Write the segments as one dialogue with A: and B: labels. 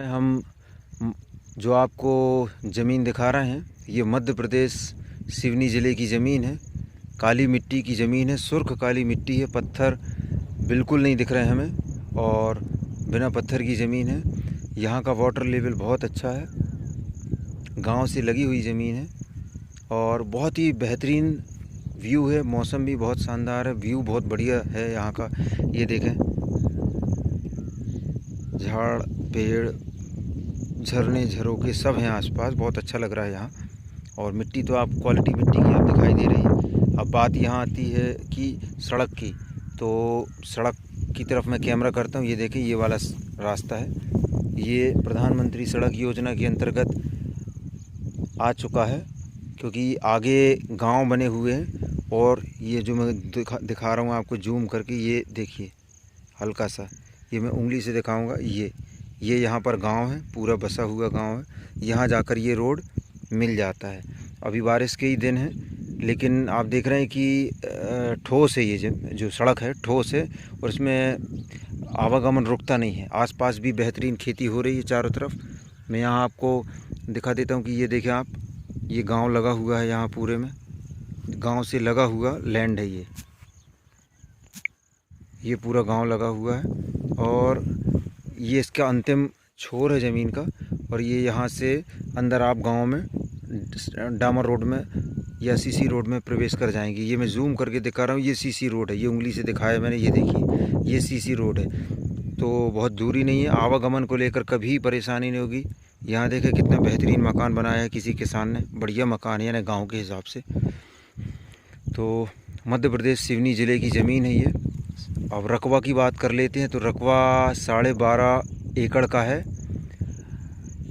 A: हम जो आपको ज़मीन दिखा रहे हैं, ये मध्य प्रदेश सिवनी ज़िले की ज़मीन है। काली मिट्टी की ज़मीन है, सुर्ख काली मिट्टी है, पत्थर बिल्कुल नहीं दिख रहे हैं हमें और बिना पत्थर की ज़मीन है। यहाँ का वाटर लेवल बहुत अच्छा है, गांव से लगी हुई ज़मीन है और बहुत ही बेहतरीन व्यू है। मौसम भी बहुत शानदार है, व्यू बहुत बढ़िया है यहाँ का। ये देखें, झाड़ पेड़ झरने झरोखे सब हैं आसपास, बहुत अच्छा लग रहा है यहाँ। और मिट्टी तो आप क्वालिटी मिट्टी की आप दिखाई दे रही है। अब बात यहाँ आती है कि सड़क की, तो सड़क की तरफ मैं कैमरा करता हूँ। ये देखें, ये वाला रास्ता है, ये प्रधानमंत्री सड़क योजना के अंतर्गत आ चुका है, क्योंकि आगे गांव बने हुए हैं। और ये जो मैं दिखा रहा हूँ आपको जूम करके, ये देखिए हल्का सा, ये मैं उंगली से दिखाऊंगा। ये यहाँ पर गांव है, पूरा बसा हुआ गांव है। यहाँ जाकर ये रोड मिल जाता है। अभी बारिश के ही दिन हैं, लेकिन आप देख रहे हैं कि ठोस है, ये जो सड़क है ठोस है और इसमें आवागमन रुकता नहीं है। आसपास भी बेहतरीन खेती हो रही है चारों तरफ। मैं यहाँ आपको दिखा देता हूँ कि ये देखें आप, ये गांव लगा हुआ है, यहाँ पूरे में गांव से लगा हुआ लैंड है। ये पूरा गांव लगा हुआ है और ये इसका अंतिम छोर है ज़मीन का। और ये यहाँ से अंदर आप गांव में डामर रोड में या सीसी रोड में प्रवेश कर जाएंगे। ये मैं जूम करके दिखा रहा हूँ, ये सीसी रोड है, ये उंगली से दिखाया मैंने, ये देखिए ये सीसी रोड है। तो बहुत दूरी नहीं है, आवागमन को लेकर कभी परेशानी नहीं होगी। यहाँ देखें कितना बेहतरीन मकान बनाया है किसी किसान ने, बढ़िया मकान है यानी गाँव के हिसाब से। तो मध्य प्रदेश सिवनी ज़िले की ज़मीन है ये। अब रकबा की बात कर लेते हैं, तो रकबा 12.5 एकड़ का है।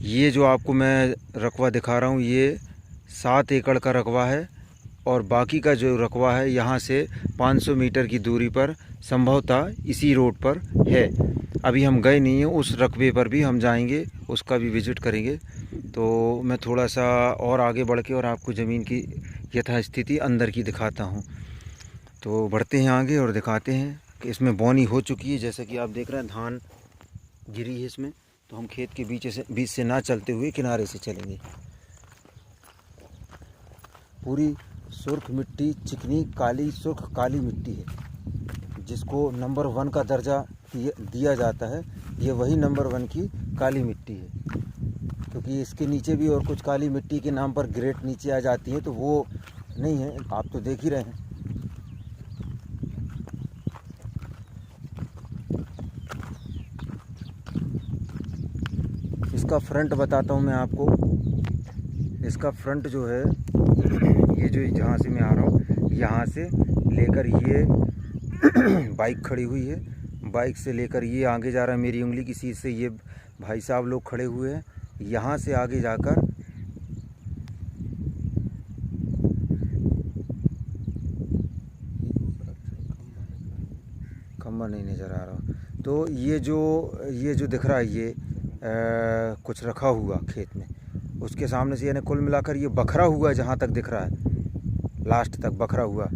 A: ये जो आपको मैं रकबा दिखा रहा हूँ, ये 7 एकड़ का रकबा है और बाकी का जो रकबा है यहाँ से 500 मीटर की दूरी पर संभवतः इसी रोड पर है। अभी हम गए नहीं हैं, उस रकबे पर भी हम जाएंगे, उसका भी विज़िट करेंगे। तो मैं थोड़ा सा और आगे बढ़ के और आपको ज़मीन की यथास्थिति अंदर की दिखाता हूँ। तो बढ़ते हैं आगे और दिखाते हैं कि इसमें बोनी हो चुकी है। जैसे कि आप देख रहे हैं, धान गिरी है इसमें। तो हम खेत के बीच से ना चलते हुए किनारे से चलेंगे। पूरी सुर्ख मिट्टी, चिकनी काली सुर्ख काली मिट्टी है, जिसको नंबर 1 का दर्जा दिया जाता है। ये वही नंबर 1 की काली मिट्टी है, क्योंकि इसके नीचे भी और कुछ काली मिट्टी के नाम पर ग्रेट नीचे आ जाती है, तो वो नहीं है। आप तो देख ही रहे हैं। इसका फ्रंट बताता हूँ मैं आपको। इसका फ्रंट जो है, ये जो जहाँ से मैं आ रहा हूँ, यहाँ से लेकर ये बाइक खड़ी हुई है, बाइक से लेकर ये आगे जा रहा है मेरी उंगली की सीध से। ये भाई साहब लोग खड़े हुए हैं। यहाँ से आगे जाकर खम्बा नहीं नज़र आ रहा। तो ये जो दिख रहा है, ये कुछ रखा हुआ खेत में, उसके सामने से यानी कुल मिलाकर ये बखरा हुआ जहाँ तक दिख रहा है, लास्ट तक बखरा हुआ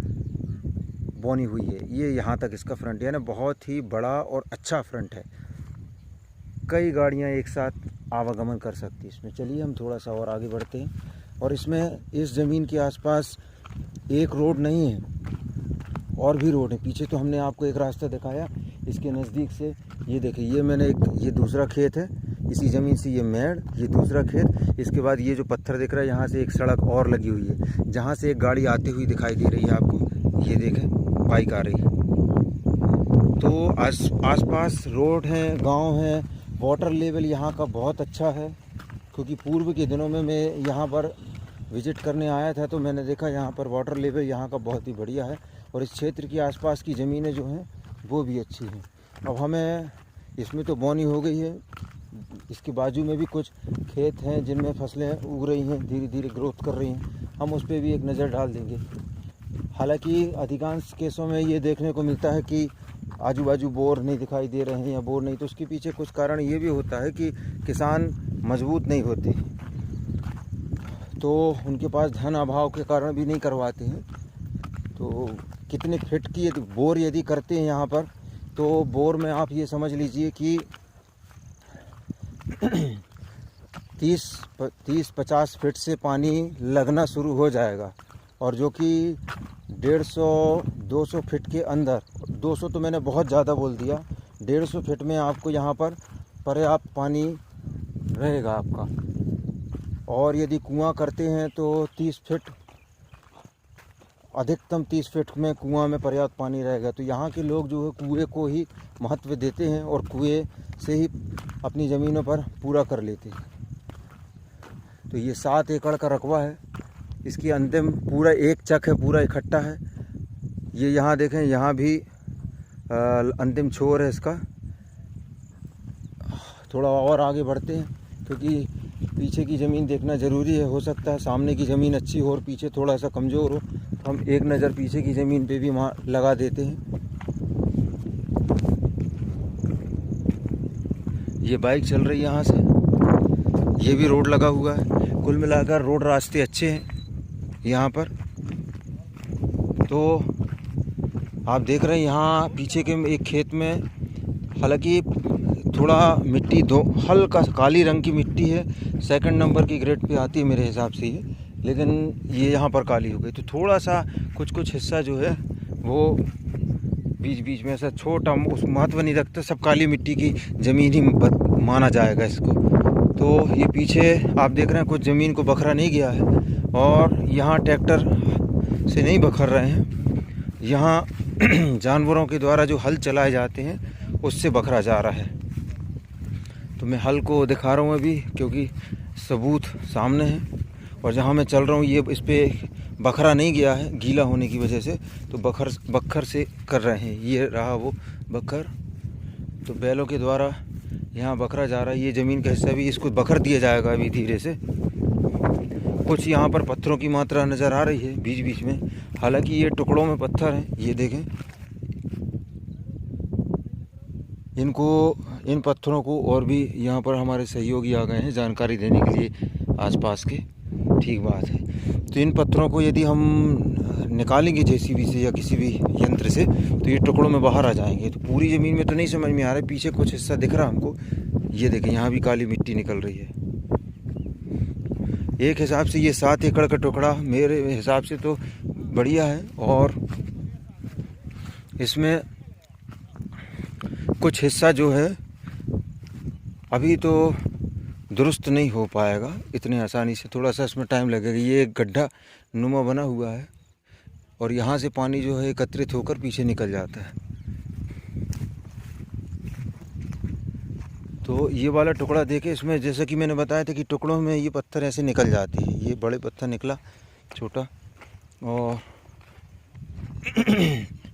A: बोनी हुई है। ये यहाँ तक इसका फ्रंट यानी बहुत ही बड़ा और अच्छा फ्रंट है। कई गाड़ियाँ एक साथ आवागमन कर सकती है इसमें। चलिए हम थोड़ा सा और आगे बढ़ते हैं। और इसमें इस ज़मीन के आसपास एक रोड नहीं है, और भी रोड है। पीछे तो हमने आपको एक रास्ता दिखाया, इसके नज़दीक से ये देखिए, ये मैंने ये दूसरा खेत है, इसी ज़मीन से ये मेड़, ये दूसरा खेत। इसके बाद ये जो पत्थर दिख रहा है, यहाँ से एक सड़क और लगी हुई है, जहाँ से एक गाड़ी आती हुई दिखाई दे रही है आपको। ये देखें, बाइक आ रही है। तो आसपास रोड हैं, गांव हैं। वाटर लेवल यहाँ का बहुत अच्छा है, क्योंकि पूर्व के दिनों में मैं यहाँ पर विज़िट करने आया था, तो मैंने देखा यहाँ पर वाटर लेवल यहाँ का बहुत ही बढ़िया है। और इस क्षेत्र की आसपास की ज़मीनें जो हैं वो भी अच्छी हैं। अब हमें इसमें तो बोनी हो गई है, इसके बाजू में भी कुछ खेत हैं जिनमें फसलें उग रही हैं, धीरे धीरे ग्रोथ कर रही हैं। हम उस पर भी एक नज़र डाल देंगे। हालांकि अधिकांश केसों में ये देखने को मिलता है कि आजू बाजू बोर नहीं दिखाई दे रहे हैं या बोर नहीं, तो उसके पीछे कुछ कारण ये भी होता है कि किसान मजबूत नहीं होते, तो उनके पास धन अभाव के कारण भी नहीं करवाते हैं। तो कितने फिट की बोर यदि करते हैं यहाँ पर, तो बोर में आप ये समझ लीजिए कि 30-50 फीट से पानी लगना शुरू हो जाएगा, और जो कि 150-200 फीट के अंदर, 200 तो मैंने बहुत ज़्यादा बोल दिया, 150 फीट में आपको यहाँ पर पर्याप्त पानी रहेगा आपका। और यदि कुआं करते हैं तो 30 फीट, अधिकतम 30 फीट में कुआं में पर्याप्त पानी रहेगा। तो यहाँ के लोग जो है कुएं को ही महत्व देते हैं और कुएं से ही अपनी ज़मीनों पर पूरा कर लेते हैं। तो ये 7 एकड़ का रकबा है, इसकी अंतिम पूरा एक चक है, पूरा इकट्ठा है। ये यहाँ देखें, यहाँ भी अंतिम छोर है इसका। थोड़ा और आगे बढ़ते हैं क्योंकि पीछे की ज़मीन देखना ज़रूरी है। हो सकता है सामने की ज़मीन अच्छी हो और पीछे थोड़ा सा कमज़ोर हो, तो हम एक नज़र पीछे की ज़मीन पे भी लगा देते हैं। ये बाइक चल रही है यहाँ से, ये भी रोड लगा हुआ है। कुल मिलाकर रोड रास्ते अच्छे हैं यहाँ पर। तो आप देख रहे हैं यहाँ पीछे के एक खेत में, हालांकि थोड़ा मिट्टी हल्का काली रंग की मिट्टी है, 2 नंबर की ग्रेड पे आती है मेरे हिसाब से ये, लेकिन ये यहाँ पर काली हो गई। तो थोड़ा सा कुछ हिस्सा जो है वो बीच बीच में ऐसा छोटा, उस महत्व नहीं रखता, सब काली मिट्टी की ज़मीन ही माना जाएगा इसको। तो ये पीछे आप देख रहे हैं कुछ ज़मीन को बखरा नहीं गया है, और यहाँ ट्रैक्टर से नहीं बखर रहे हैं, यहाँ जानवरों के द्वारा जो हल चलाए जाते हैं उससे बखरा जा रहा है। तो मैं हल को दिखा रहा हूँ अभी क्योंकि सबूत सामने है, और जहाँ मैं चल रहा हूँ ये इस पर बखरा नहीं गया है गीला होने की वजह से, तो बखर से कर रहे हैं। ये रहा वो बखर, तो बैलों के द्वारा यहाँ बखरा जा रहा है। ये ज़मीन का हिस्सा भी इसको बखर दिया जाएगा अभी धीरे से। कुछ यहाँ पर पत्थरों की मात्रा नज़र आ रही है बीच बीच में, हालांकि ये टुकड़ों में पत्थर हैं। ये देखें, इन पत्थरों को और भी यहाँ पर हमारे सहयोगी आ गए हैं जानकारी देने के लिए आसपास के। ठीक बात है। तो इन पत्थरों को यदि हम निकालेंगे जेसीबी से या किसी भी यंत्र से, तो ये टुकड़ों में बाहर आ जाएंगे। तो पूरी ज़मीन में तो नहीं समझ में आ रहा है, पीछे कुछ हिस्सा दिख रहा है हमको। ये देखें, यहाँ भी काली मिट्टी निकल रही है। एक हिसाब से ये 7 एकड़ का टुकड़ा मेरे हिसाब से तो बढ़िया है, और इसमें कुछ हिस्सा जो है अभी तो दुरुस्त नहीं हो पाएगा इतनी आसानी से, थोड़ा सा इसमें टाइम लगेगा। ये एक गड्ढा नुमा बना हुआ है, और यहाँ से पानी जो है एकत्रित होकर पीछे निकल जाता है। तो ये वाला टुकड़ा देखे, इसमें जैसा कि मैंने बताया था कि टुकड़ों में ये पत्थर ऐसे निकल जाते हैं। ये बड़े पत्थर निकला, छोटा, और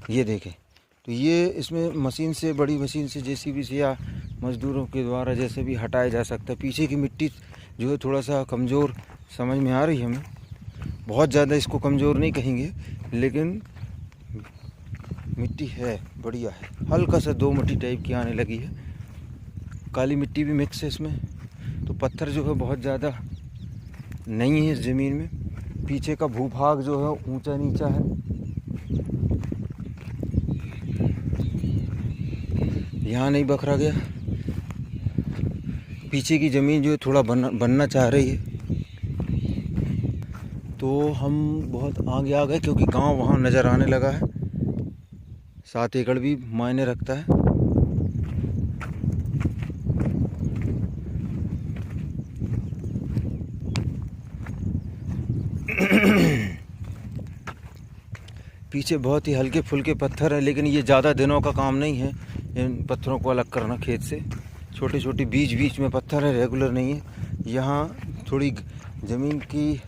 A: ये देखें। तो ये इसमें मशीन से, बड़ी मशीन से, जेसीबी से या मज़दूरों के द्वारा जैसे भी हटाया जा सकता है। पीछे की मिट्टी जो है थोड़ा सा कमज़ोर समझ में आ रही है हमें, बहुत ज़्यादा इसको कमज़ोर नहीं कहेंगे, लेकिन मिट्टी है, बढ़िया है। हल्का सा 2 मिट्टी टाइप की आने लगी है, काली मिट्टी भी मिक्स है इसमें। तो पत्थर जो है बहुत ज़्यादा नहीं है इस ज़मीन में। पीछे का भूभाग जो है ऊंचा नीचा है। यहाँ नहीं बखरा गया, पीछे की ज़मीन जो है थोड़ा बनना चाह रही है। तो हम बहुत आगे आ गए क्योंकि गांव वहाँ नज़र आने लगा है। 7 एकड़ भी मायने रखता है। पीछे बहुत ही हल्के फुल्के पत्थर है, लेकिन ये ज़्यादा दिनों का काम नहीं है इन पत्थरों को अलग करना खेत से। छोटे छोटे बीच बीच में पत्थर है, रेगुलर नहीं है। यहाँ थोड़ी ज़मीन की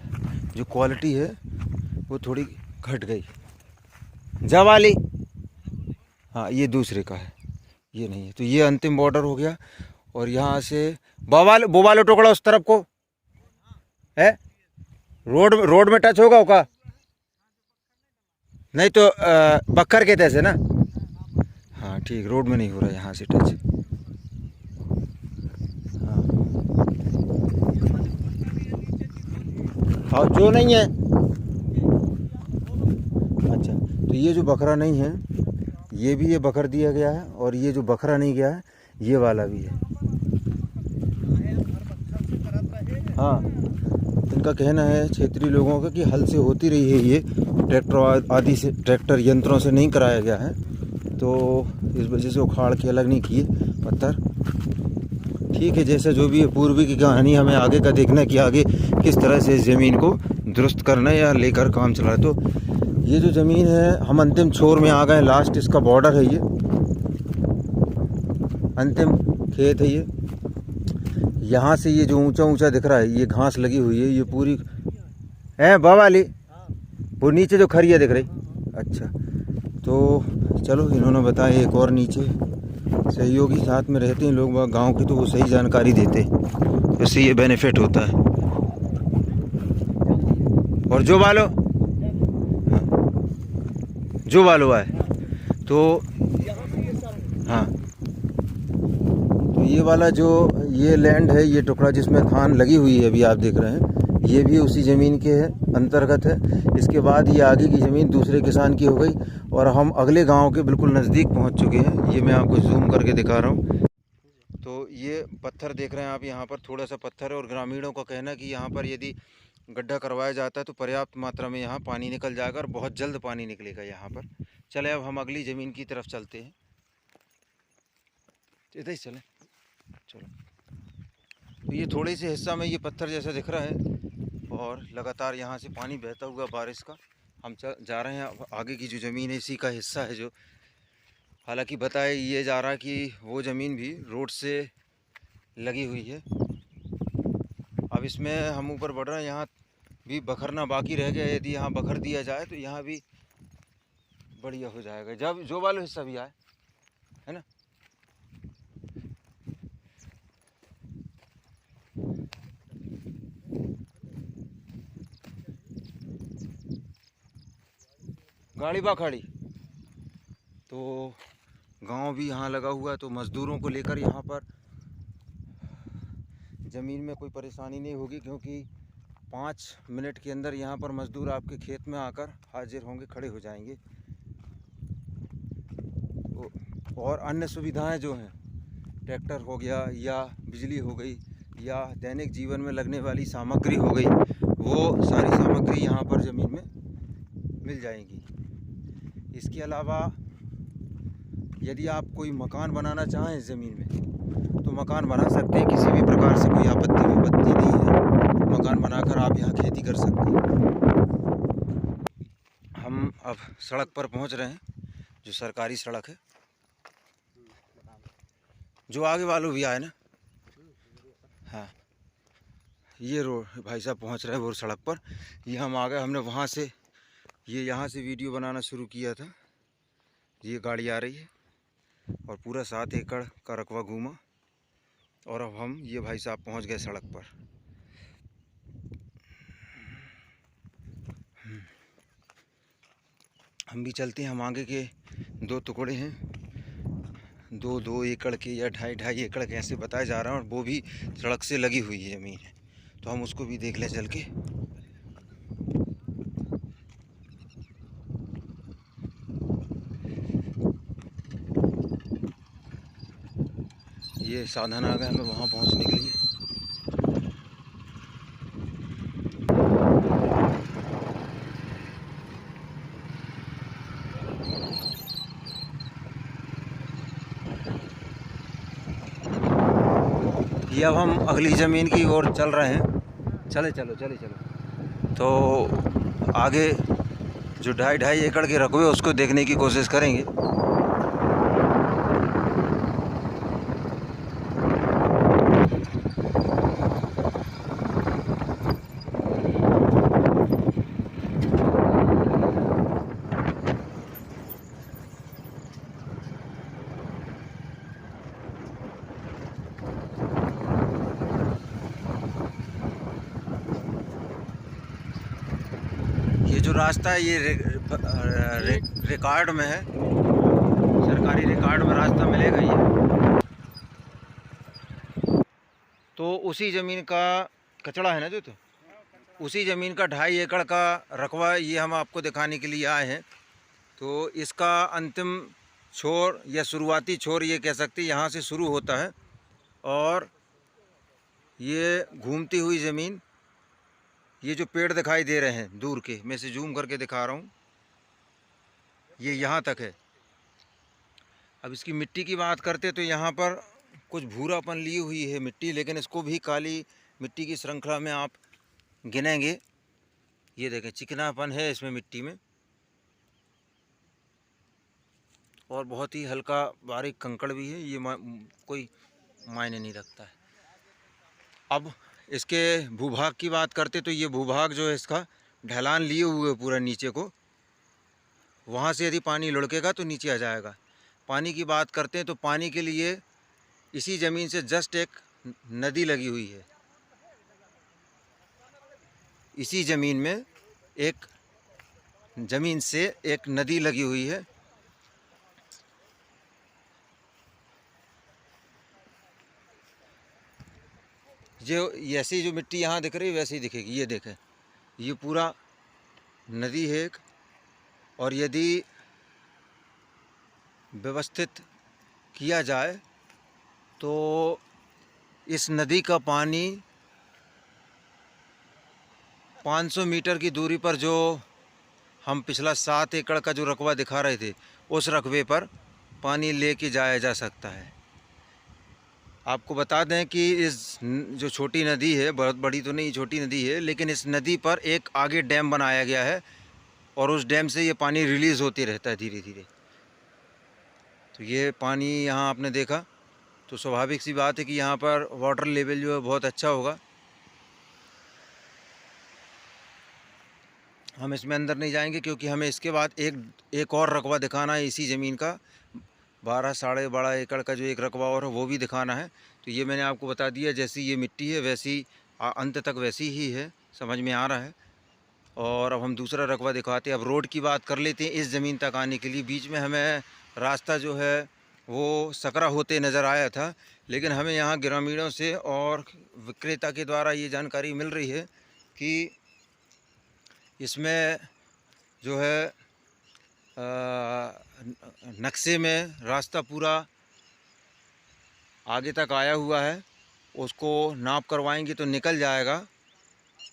A: जो क्वालिटी है वो थोड़ी घट गई। जवाली, हाँ, ये दूसरे का है, ये नहीं है। तो ये अंतिम बॉर्डर हो गया, और यहाँ से बोवालो टुकड़ा उस तरफ को है, रोड में टच होगा का नहीं तो बक्कर के तैसे ना। हाँ ठीक, रोड में नहीं हो रहा है यहाँ से टच। हाँ जो नहीं है, अच्छा। तो ये जो बकरा नहीं है, ये भी ये बकर दिया गया है, और ये जो बकरा नहीं गया है ये वाला भी है। हाँ, इनका कहना है क्षेत्रीय लोगों का कि हल से होती रही है ये, ट्रैक्टर आदि से, ट्रैक्टर यंत्रों से नहीं कराया गया है, तो इस वजह से उखाड़ के अलग नहीं किए पत्थर। ठीक है, जैसा जो भी है, पूर्वी की कहानी हमें आगे का देखना है कि आगे किस तरह से इस ज़मीन को दुरुस्त करना है या लेकर काम चला है। तो ये जो ज़मीन है, हम अंतिम छोर में आ गए, लास्ट इसका बॉर्डर है, ये अंतिम खेत है ये। यहाँ से ये जो ऊंचा ऊंचा दिख रहा है, ये घास लगी हुई है, ये पूरी है बवाली, वो नीचे जो खरिया दिख रही। अच्छा, तो चलो, इन्होंने बताया एक और नीचे सहयोगी साथ में रहते हैं लोग गांव के, तो वो सही जानकारी देते, इससे ये बेनिफिट होता है। और जो वालो, हाँ, जो वालो आए तो हाँ, तो ये वाला जो ये लैंड है, ये टुकड़ा जिसमें धान लगी हुई है अभी आप देख रहे हैं, ये भी उसी ज़मीन के अंतर्गत है। इसके बाद ये आगे की ज़मीन दूसरे किसान की हो गई और हम अगले गांव के बिल्कुल नज़दीक पहुंच चुके हैं। ये मैं आपको जूम करके दिखा रहा हूं। तो ये पत्थर देख रहे हैं आप, यहाँ पर थोड़ा सा पत्थर है और ग्रामीणों का कहना है कि यहाँ पर यदि गड्ढा करवाया जाता है तो पर्याप्त मात्रा में यहाँ पानी निकल जाएगा और बहुत जल्द पानी निकलेगा यहाँ पर। चले, अब हम अगली ज़मीन की तरफ चलते हैं। इधर ही चलें, चलो। तो ये थोड़े से हिस्सा में ये पत्थर जैसा दिख रहा है और लगातार यहाँ से पानी बहता हुआ बारिश का। हम जा रहे हैं, आगे की जो ज़मीन है इसी का हिस्सा है जो, हालांकि बताया ये जा रहा है कि वो ज़मीन भी रोड से लगी हुई है। अब इसमें हम ऊपर बढ़ रहे हैं, यहाँ भी बखरना बाकी रह गया, यदि यहाँ बखर दिया जाए तो यहाँ भी बढ़िया हो जाएगा, जब जो वाला हिस्सा भी आए, है ना। गाड़ी बा खड़ी, तो गांव भी यहाँ लगा हुआ है, तो मज़दूरों को लेकर यहाँ पर ज़मीन में कोई परेशानी नहीं होगी, क्योंकि 5 मिनट के अंदर यहाँ पर मज़दूर आपके खेत में आकर हाजिर होंगे, खड़े हो जाएंगे। तो और अन्य सुविधाएं जो हैं, ट्रैक्टर हो गया या बिजली हो गई या दैनिक जीवन में लगने वाली सामग्री हो गई, वो सारी सामग्री यहाँ पर ज़मीन में मिल जाएगी। इसके अलावा यदि आप कोई मकान बनाना चाहें इस ज़मीन में तो मकान बना सकते हैं, किसी भी प्रकार से कोई आपत्ति विपत्ति नहीं है, मकान बनाकर आप यहाँ खेती कर सकते हैं। हम अब सड़क पर पहुँच रहे हैं, जो सरकारी सड़क है, जो आगे वालों भी आए ना। हाँ, ये रोड भाई साहब पहुँच रहे हैं वो सड़क पर, ये हम आ गए। हमने वहाँ से, ये यहाँ से वीडियो बनाना शुरू किया था, ये गाड़ी आ रही है और पूरा 7 एकड़ का रकबा घूमा और अब हम ये भाई साहब पहुँच गए सड़क पर। हम भी चलते हैं, हम आगे के 2 टुकड़े हैं, 2 एकड़ के या 2.5 एकड़ के ऐसे बताए जा रहे हैं, और वो भी सड़क से लगी हुई है ज़मीन है, तो हम उसको भी देख लें चल के। ये साधन आ गया हमें वहाँ पहुँचने के लिए। ये अब हम अगली ज़मीन की ओर चल रहे हैं। चले चलो। तो आगे जो 2.5 एकड़ के रकबे उसको देखने की कोशिश करेंगे। ये जो रास्ता है ये रिकॉर्ड में है, सरकारी रिकॉर्ड में रास्ता मिलेगा ये। तो उसी ज़मीन का कचड़ा है ना जो, तो उसी ज़मीन का 2.5 एकड़ का रकबा ये हम आपको दिखाने के लिए आए हैं। तो इसका अंतिम छोर या शुरुआती छोर ये कह सकते हैं, यहाँ से शुरू होता है और ये घूमती हुई ज़मीन, ये जो पेड़ दिखाई दे रहे हैं दूर के, मैं इसे जूम करके दिखा रहा हूँ, ये यहाँ तक है। अब इसकी मिट्टी की बात करते तो यहाँ पर कुछ भूरापन ली हुई है मिट्टी, लेकिन इसको भी काली मिट्टी की श्रृंखला में आप गिनेंगे। ये देखें चिकनापन है इसमें मिट्टी में, और बहुत ही हल्का बारीक कंकड़ भी है। ये कोई मायने नहीं रखता है। अब इसके भूभाग की बात करते तो ये भूभाग जो है इसका ढलान लिए हुए पूरा नीचे को, वहाँ से यदि पानी लुढ़केगा तो नीचे आ जाएगा। पानी की बात करते हैं तो पानी के लिए इसी ज़मीन से जस्ट एक नदी लगी हुई है। इसी ज़मीन में एक ज़मीन से एक नदी लगी हुई है। जो ऐसी जो मिट्टी यहाँ दिख रही है वैसे ही दिखेगी। ये देखें, ये पूरा नदी है एक, और यदि व्यवस्थित किया जाए तो इस नदी का पानी 500 मीटर की दूरी पर, जो हम पिछला 7 एकड़ का जो रकबा दिखा रहे थे, उस रकबे पर पानी लेके जाया जा सकता है। आपको बता दें कि इस जो छोटी नदी है, बहुत बड़ी तो नहीं, छोटी नदी है, लेकिन इस नदी पर एक आगे डैम बनाया गया है, और उस डैम से ये पानी रिलीज़ होते रहता है धीरे धीरे। तो ये पानी यहाँ आपने देखा, तो स्वाभाविक सी बात है कि यहाँ पर वाटर लेवल जो है बहुत अच्छा होगा। हम इसमें अंदर नहीं जाएंगे क्योंकि हमें इसके बाद एक और रकबा दिखाना है इसी ज़मीन का, 12 एकड़ का जो एक रकबा और है वो भी दिखाना है। तो ये मैंने आपको बता दिया, जैसी ये मिट्टी है वैसी अंत तक वैसी ही है, समझ में आ रहा है। और अब हम दूसरा रकबा दिखाते हैं। अब रोड की बात कर लेते हैं। इस ज़मीन तक आने के लिए बीच में हमें रास्ता जो है वो सकरा होते नज़र आया था, लेकिन हमें यहाँ ग्रामीणों से और विक्रेता के द्वारा ये जानकारी मिल रही है कि इसमें जो है नक्शे में रास्ता पूरा आगे तक आया हुआ है। उसको नाप करवाएंगे तो निकल जाएगा,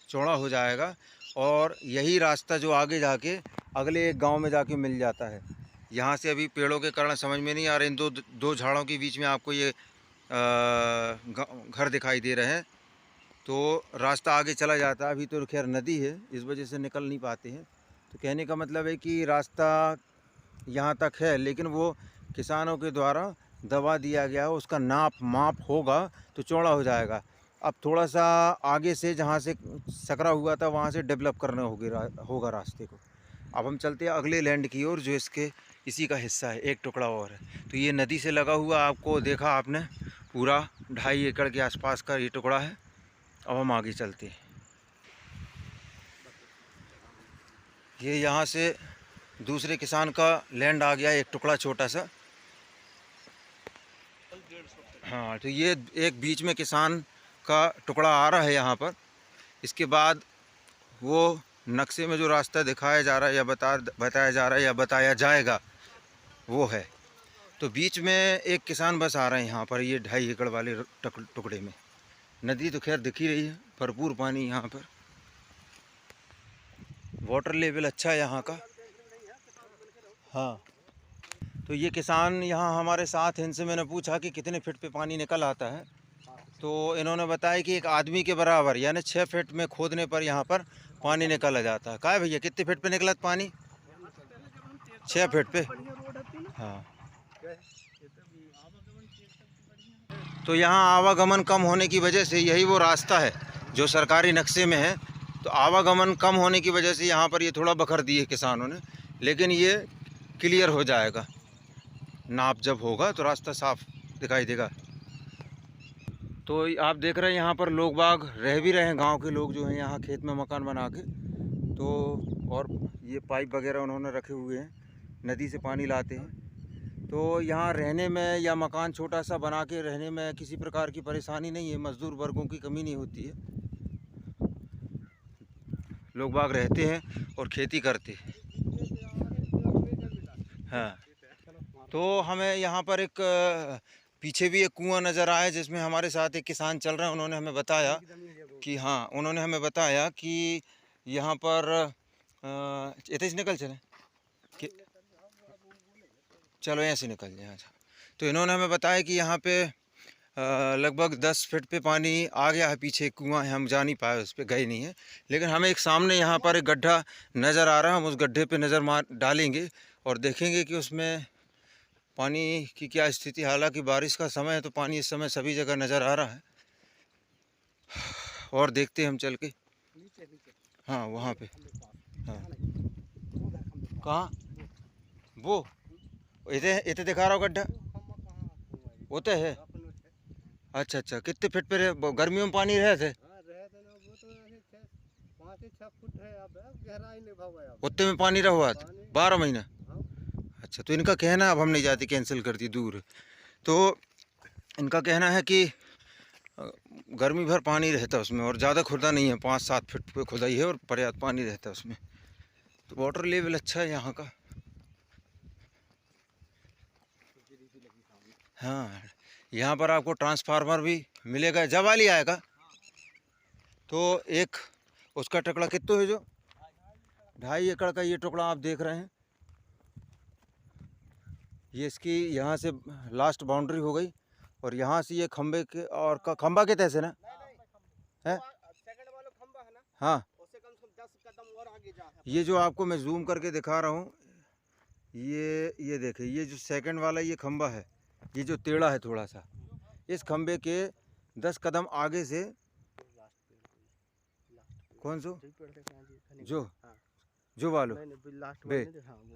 A: चौड़ा हो जाएगा, और यही रास्ता जो आगे जाके अगले एक गांव में जाके मिल जाता है। यहाँ से अभी पेड़ों के कारण समझ में नहीं आ रहे, इन दो झाड़ों के बीच में आपको ये घर दिखाई दे रहे हैं, तो रास्ता आगे चला जाता है। अभी तो खैर नदी है, इस वजह से निकल नहीं पाते हैं। तो कहने का मतलब है कि रास्ता यहाँ तक है, लेकिन वो किसानों के द्वारा दबा दिया गया है। उसका माप होगा तो चौड़ा हो जाएगा। अब थोड़ा सा आगे से जहाँ से सकरा हुआ था वहाँ से डेवलप करना होगा रास्ते को। अब हम चलते हैं अगले लैंड की ओर, जो इसके इसी का हिस्सा है, एक टुकड़ा और है। तो ये नदी से लगा हुआ, आपको देखा आपने, पूरा 2.5 एकड़ के आसपास का ये टुकड़ा है। अब हम आगे चलते हैं। ये यहाँ से दूसरे किसान का लैंड आ गया, एक टुकड़ा छोटा सा। हाँ, तो ये एक बीच में किसान का टुकड़ा आ रहा है यहाँ पर। इसके बाद वो नक्शे में जो रास्ता दिखाया जा रहा है या बताया जा रहा है या बताया जाएगा वो है। तो बीच में एक किसान बस आ रहे हैं यहाँ पर, ये 2.5 एकड़ वाले टुकड़े में। नदी तो खैर दिख ही रही है, भरपूर पानी यहाँ पर, वाटर लेवल अच्छा है यहाँ का। हाँ, तो ये किसान यहाँ हमारे साथ, इनसे मैंने पूछा कि कितने फीट पे पानी निकल आता है, तो इन्होंने बताया कि एक आदमी के बराबर, यानी 6 फीट में खोदने पर यहाँ पर पानी निकल आ जाता है। कहा है भैया, कितने फीट पे निकला पानी? 6 फीट पे। हाँ, तो यहाँ आवागमन कम होने की वजह से, यही वो रास्ता है जो सरकारी नक्शे में है, तो आवागमन कम होने की वजह से यहाँ पर ये थोड़ा बखर दिए किसानों ने, लेकिन ये क्लियर हो जाएगा। नाप जब होगा तो रास्ता साफ दिखाई देगा। तो आप देख रहे हैं यहाँ पर लोग बाग रह भी रहे हैं, गांव के लोग जो हैं यहाँ खेत में मकान बना के। तो और ये पाइप वगैरह उन्होंने रखे हुए हैं, नदी से पानी लाते हैं। तो यहाँ रहने में या मकान छोटा सा बना के रहने में किसी प्रकार की परेशानी नहीं है, मज़दूर वर्गों की कमी नहीं होती है। लोग बाग रहते हैं और खेती करते हैं। हाँ, तो हमें यहाँ पर एक पीछे भी एक कुआं नज़र आया जिसमें हमारे साथ एक किसान चल रहे हैं। उन्होंने हमें बताया कि हाँ, उन्होंने हमें बताया कि यहाँ पर इतने से निकल चले कि चलो ऐसे निकल जाए। अच्छा, तो इन्होंने हमें बताया कि यहाँ पे लगभग 10 फीट पे पानी आ गया है। पीछे एक कुआं है, हम जा नहीं पाए, उस पर गए नहीं हैं, लेकिन हमें एक सामने यहाँ पर एक गड्ढा नज़र आ रहा है। हम उस गड्ढे पे नज़र मार डालेंगे और देखेंगे कि उसमें पानी की क्या स्थिति। हालांकि बारिश का समय है तो पानी इस समय सभी जगह नज़र आ रहा है। और देखते हैं हम चल के। हाँ, वहाँ पे। हाँ, कहाँ? वो इतने इतने दिखा रहा हो गड्ढा, वो तो है। अच्छा अच्छा, कितने फीट पे गर्मियों में पानी रहे थे? उतने में पानी रहा हुआ था 12 महीना। अच्छा, तो इनका कहना, अब हम नहीं जाते, कैंसिल कर दी, दूर। तो इनका कहना है कि गर्मी भर पानी रहता है उसमें, और ज़्यादा खुदा नहीं है, 5-7 फीट पे खुदाई है और पर्याप्त पानी रहता है उसमें। तो वाटर लेवल अच्छा है यहाँ का। हाँ, यहाँ पर आपको ट्रांसफार्मर भी मिलेगा, जब वाली आएगा। तो एक उसका टुकड़ा कितना है, जो 2.5 एकड़ का ये टुकड़ा आप देख रहे हैं, ये इसकी यहाँ से लास्ट बाउंड्री हो गई। और यहाँ से ये खंबे के, और खंबा के तहसे ना है, हाँ, उससे कम से कम 10 कदम और आगे जा। ये जो आपको मैं जूम करके दिखा रहा हूँ, ये देखिए, ये जो सेकंड वाला ये खंबा है, ये जो टेढ़ा है थोड़ा सा, इस खंबे के 10 कदम आगे से, कौन सो जो वालो बे,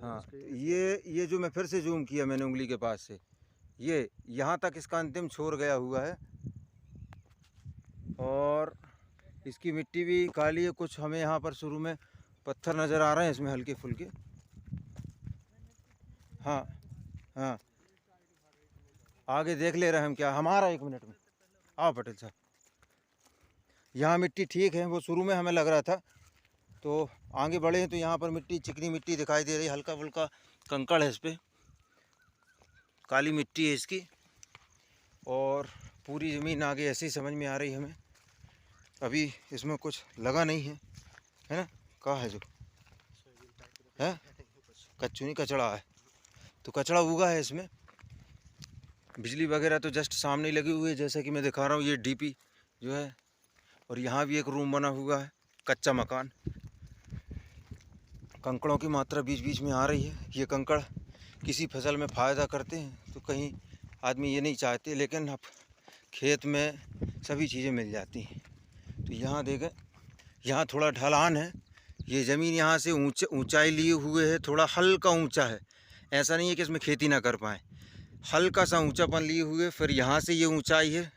A: हाँ, ये जो मैं फिर से जूम किया मैंने उंगली के पास से, ये यहाँ तक इसका अंतिम छोर गया हुआ है। और इसकी मिट्टी भी काली है। कुछ हमें यहाँ पर शुरू में पत्थर नज़र आ रहे हैं इसमें, हल्के फुल्के। हाँ हाँ, आगे देख ले रहे हैं हम क्या, हमारा 1 मिनट में। आओ पटेल साहब, यहाँ मिट्टी ठीक है, वो शुरू में हमें लग रहा था। तो आगे बढ़े हैं तो यहाँ पर मिट्टी, चिकनी मिट्टी दिखाई दे रही है, हल्का फुल्का कंकड़ है इस पर, काली मिट्टी है इसकी। और पूरी ज़मीन आगे ऐसी समझ में आ रही है हमें। अभी इसमें कुछ लगा नहीं है, है ना? कहाँ है जो है, कच्चू नहीं, कचड़ा है। तो कचड़ा उगा है इसमें। बिजली वगैरह तो जस्ट सामने ही लगी हुई है, जैसा कि मैं दिखा रहा हूँ। ये डीपी जो है, और यहाँ भी एक रूम बना हुआ है, कच्चा मकान। कंकड़ों की मात्रा बीच बीच में आ रही है। ये कंकड़ किसी फसल में फ़ायदा करते हैं तो कहीं आदमी ये नहीं चाहते, लेकिन अब खेत में सभी चीज़ें मिल जाती हैं। तो यहाँ देखें, यहाँ थोड़ा ढलान है। ये ज़मीन यहाँ से ऊंचाई लिए हुए है, थोड़ा हल्का ऊंचा है। ऐसा नहीं है कि इसमें खेती ना कर पाएँ, हल्का सा ऊंचापन लिए हुए। फिर यहाँ से ये ऊंचाई है,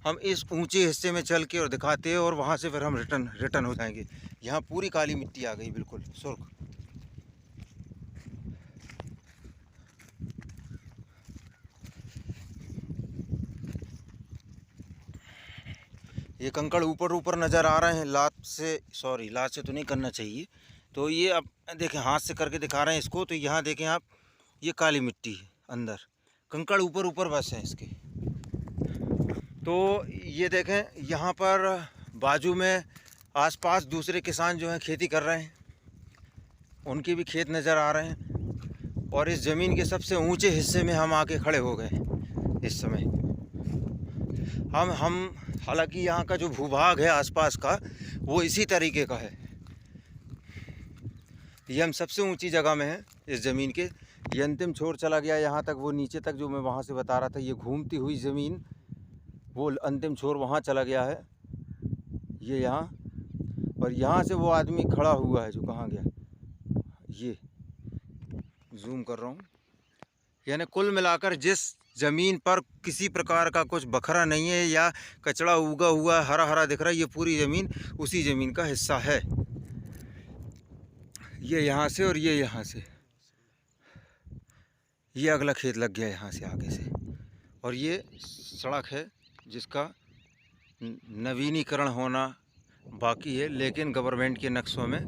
A: हम इस ऊंचे हिस्से में चल के और दिखाते हैं, और वहाँ से फिर हम रिटर्न हो जाएंगे। यहाँ पूरी काली मिट्टी आ गई, बिल्कुल सुर्ख। ये कंकड़ ऊपर ऊपर नज़र आ रहे हैं, लात से तो नहीं करना चाहिए। तो ये अब देखें, हाथ से करके दिखा रहे हैं इसको। तो यहाँ देखें आप, ये काली मिट्टी है, अंदर कंकड़ ऊपर ऊपर बस हैं इसके। तो ये देखें, यहाँ पर बाजू में आसपास दूसरे किसान जो हैं खेती कर रहे हैं, उनके भी खेत नज़र आ रहे हैं। और इस ज़मीन के सबसे ऊंचे हिस्से में हम आके खड़े हो गए इस समय। हम हालांकि यहाँ का जो भूभाग है आसपास का, वो इसी तरीके का है। ये हम सबसे ऊंची जगह में हैं इस ज़मीन के। ये अंतिम छोर चला गया यहाँ तक, वो नीचे तक जो मैं वहाँ से बता रहा था, ये घूमती हुई ज़मीन, वो अंतिम छोर वहाँ चला गया है, ये यहाँ। और यहाँ से वो आदमी खड़ा हुआ है जो कहाँ गया, ये जूम कर रहा हूँ। यानी कुल मिलाकर जिस ज़मीन पर किसी प्रकार का कुछ बखरा नहीं है या कचड़ा उगा हुआ हरा हरा दिख रहा है, ये पूरी ज़मीन उसी ज़मीन का हिस्सा है। ये यहाँ से और ये यहाँ से, ये अगला खेत लग गया यहाँ से आगे से। और ये सड़क है जिसका नवीनीकरण होना बाकी है, लेकिन गवर्नमेंट के नक्शों में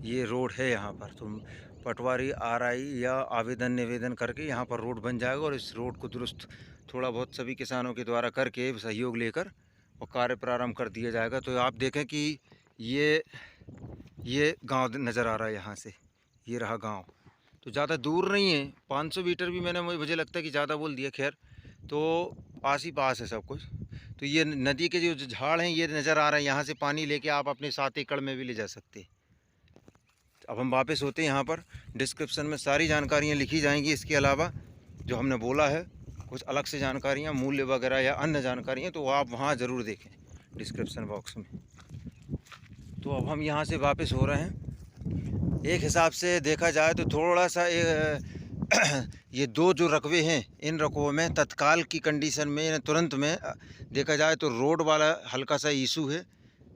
A: ये रोड है यहाँ पर। तो पटवारी RI या आवेदन निवेदन करके यहाँ पर रोड बन जाएगा और इस रोड को दुरुस्त थोड़ा बहुत सभी किसानों के द्वारा करके सहयोग लेकर और कार्य प्रारंभ कर दिया जाएगा। तो आप देखें कि ये गांव नज़र आ रहा है यहाँ से, ये रहा गांव। तो ज़्यादा दूर नहीं है, 500 मीटर भी मुझे लगता है कि ज़्यादा बोल दिया, खैर तो पास ही पास है सब कुछ। तो ये नदी के जो झाड़ हैं ये नज़र आ रहे हैं, यहाँ से पानी लेके आप अपने 7 एकड़ में भी ले जा सकते हैं। अब हम वापस होते हैं यहाँ पर। डिस्क्रिप्शन में सारी जानकारियाँ लिखी जाएंगी। इसके अलावा जो हमने बोला है कुछ अलग से जानकारियाँ, मूल्य वगैरह या अन्य जानकारियाँ, तो आप वहाँ ज़रूर देखें डिस्क्रिप्शन बॉक्स में। तो अब हम यहाँ से वापस हो रहे हैं। एक हिसाब से देखा जाए तो थोड़ा सा ये 2 जो रकबे हैं, इन रकबों में तत्काल की कंडीशन में तुरंत में देखा जाए तो रोड वाला हल्का सा इशू है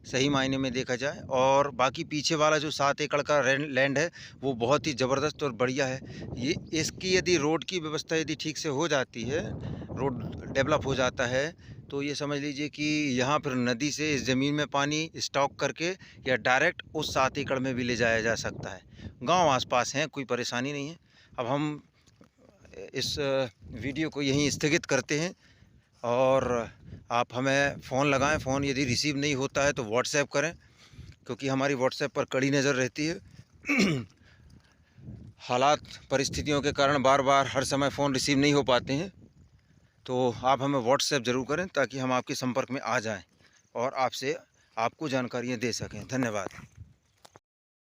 A: सही मायने में देखा जाए, और बाकी पीछे वाला जो 7 एकड़ का लैंड है वो बहुत ही ज़बरदस्त और बढ़िया है। ये इसकी यदि रोड की व्यवस्था यदि ठीक से हो जाती है, रोड डेवलप हो जाता है, तो ये समझ लीजिए कि यहाँ पर नदी से इस ज़मीन में पानी स्टॉक करके या डायरेक्ट उस 7 एकड़ में भी ले जाया जा सकता है। गांव आसपास हैं, कोई परेशानी नहीं है। अब हम इस वीडियो को यहीं स्थगित करते हैं और आप हमें फ़ोन लगाएं। फ़ोन यदि रिसीव नहीं होता है तो व्हाट्सएप करें, क्योंकि हमारी व्हाट्सएप पर कड़ी नज़र रहती है। हालात परिस्थितियों के कारण बार बार हर समय फ़ोन रिसीव नहीं हो पाते हैं, तो आप हमें व्हाट्सएप ज़रूर करें ताकि हम आपके संपर्क में आ जाएं और आपको जानकारियाँ दे सकें। धन्यवाद।